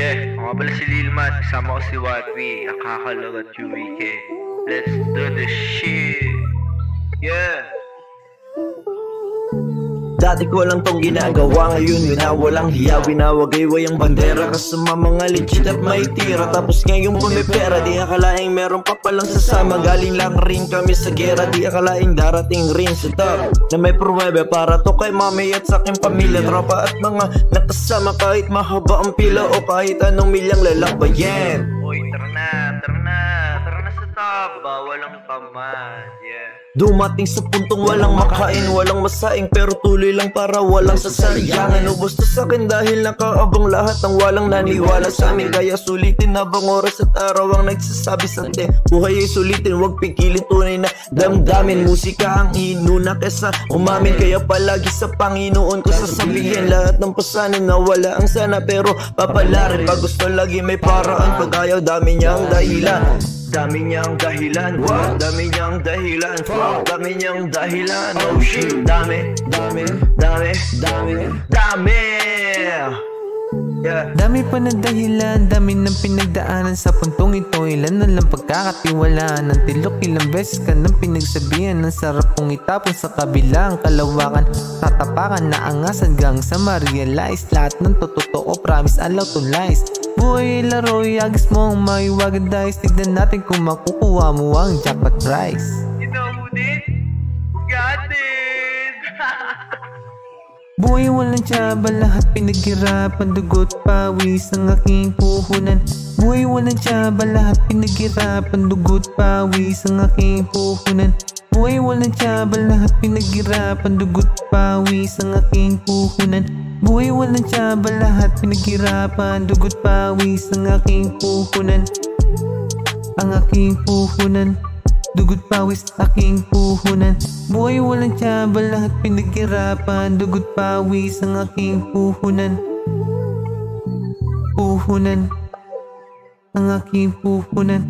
Yeah, ako pala si Lilman, kasama ko si Watwi, ang kakalagat UWK. Let's do this shit. Yeah. Dati ko lang tong ginagawa, ngayon walang hiya, winawagayway ang bandera kasama mga legit at may tira. Tapos ngayon pa may pera, di akalaing meron pa palang sasama. Galing lang rin kami sa gera, di akalaing darating rin sa top na may pruwebe para to kay mami at sa aking pamilya. Tropa at mga nakasama kahit mahaba ang pila o kahit anong milyang lalakbayan. Uy, tara na sa top, bawal ang tamad, yeah. Dumating sa puntong walang makain, walang masaing, pero tuloy lang para walang sasayangan. Ubos to sa'kin dahil nakaabang lahat ng walang naniwala sa amin. Kaya sulitin habang oras at araw ang nagsasabi sa atin. Buhay ay sulitin, huwag pigilin, tunay na damdamin. Musika ang inuna kesa umamin. Kaya palagi sa Panginoon ko sasabihin lahat ng pasanin na wala ang sana, pero papalarin. Pag gusto lagi may paraan, pag ayaw dami niyang dahilan. Dami niyang dahilan, wow, dami niyang dahilan, fuck, dami niyang dahilan, oh shit, dami. Yeah. Dami pa na dahilan, dami ng pinagdaanan sa puntong ito. Ilan na lang pagkakatiwalaan ng tilok, ilang beses ka nang pinagsabihan. Ang sarap kong itapon sa kabilang kalawakan, tatapakan na angas hanggang sa ma-realize lahat ng totoo, promise, allow to lies. Buhay laro, iagis mo ang maiwagan dice. Tignan natin kung makukuha mo ang jackpot prize. You know who did? Got it! Buhay walang tsaba, lahat pinaghirapan, dugot pawis ang aking puhunan. Buhay walang tsaba, lahat pinaghirapan, dugot pawis ang aking puhunan. Buhay walang tsaba, lahat pinaghirapan, dugot pawis ang aking puhunan. Buhay walang tsaba, lahat pinaghirapan, dugot pawis ang aking puhunan. Ang aking puhunan, dugot pawis aking puhunan. Buhay walang tsaba, lahat pinaghirapan, dugot pawis ang aking puhunan. Puhunan, ang aking puhunan.